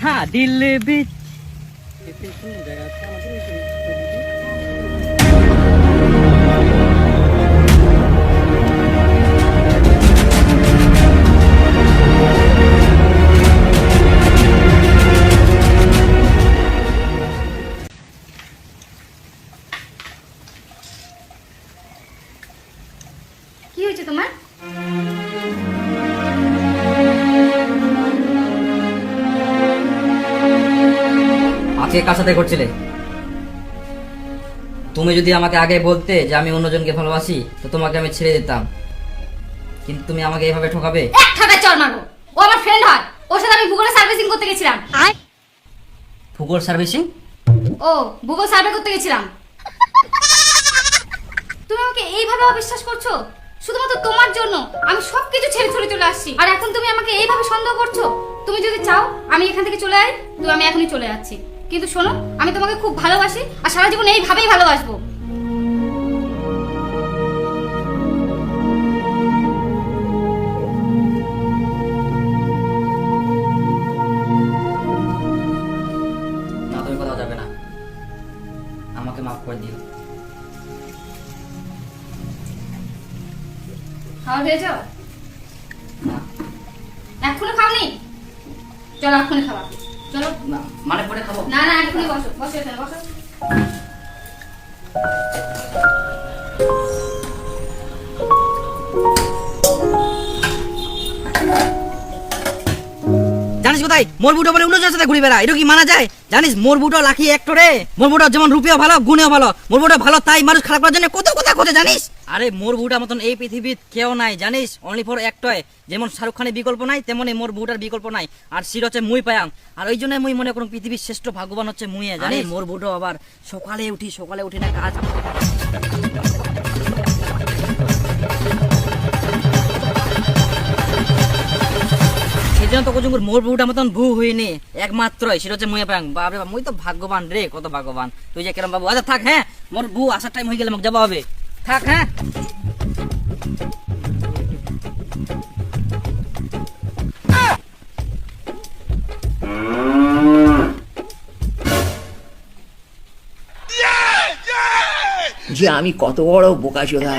হ্যাঁ দিল বিচ কি হয়েছে তোমার? আজকে কার সাথে করছিলে? তুমি যদি আমাকে আগে বলতে যে আমি অন্যজনকে ভালোবাসি তো তোমাকে আমি ছেড়ে দিতাম, কিন্তু তুমি আমাকে এইভাবে ঠকাবে? এক ঠাকায় চড় মারবো। ও আমার ফ্রেন্ড হয়, ওর সাথে আমি ভূগোলে সার্ভিসিং করতে গেছিলাম। ভূগোল সার্ভিসিং? ও ভূগোল সার্ভে করতে গেছিলাম। তুমি আমাকে এইভাবে অবিশ্বাস করছো? শুধুমাত্র তোমার জন্য আমি সবকিছু ছেড়ে ছড়ে চলে আসছি, আর এখন তুমি আমাকে এইভাবে সন্দেহ করছো? তুমি যদি চাও আমি এখান থেকে চলে যাই তো আমি এখনই চলে যাচ্ছি, কিন্তু শোনো আমি তোমাকে খুব ভালোবাসি আর সারা জীবন এইভাবেই ভালোবাসবো। না, তুমি কোথাও যাবে না, আমাকে মাফ করে দিও। খাওয়া হয়ে যাও? না, এখনো খাওনি? চলো এখনই খাওয়া, চলো। না মানে পরে খাবো। না না এখনই বসো, বসো এখানে বসো। জানিস কোথায় মোর বুটো বলে অন্যজনের সাথে ঘুরে বেড়া, এটা কি মানা যায়? জানিস মোর বুটো লাখি একটরে, মোর বুটো যেমন রূপেও ভালো গুণেও ভালো, মোর বুটো ভালো তাই মানুষ খারাপ করার জন্য কত কথা খোঁজে জানিস? আরে মোর বুটা মতন এই পৃথিবীত কেউ নাই জানিস, অনলি ফর একটাই। যেমন শাহরুখ খানের বিকল্প নাই তেমনি মোর বুটার বিকল্প নাই, আর সির হচ্ছে মুই পায়াং। আর ওই জন্য মুই মনে করুন পৃথিবীর শ্রেষ্ঠ ভাগ্যবান হচ্ছে মুইয়ে জানিস। মোর বুটো আবার সকালে উঠি না কাজ সেজন্য তো কজঙ্গুর মোর বউটা মতন বউ হইনি একমাত্রই, সেটা হচ্ছে মুই পাং। বাপরে বাপ, মুই তো ভাগ্যবান রে, কত ভাগ্যবান তুই যে কেরম বাবু। আচ্ছা থাক, হ্যাঁ মোর বউ আসার টাইম হয়ে গেলে আমাকে যাওয়া হবে, থাক হ্যাঁ। যে আমি কত বড় বোকাচোদা।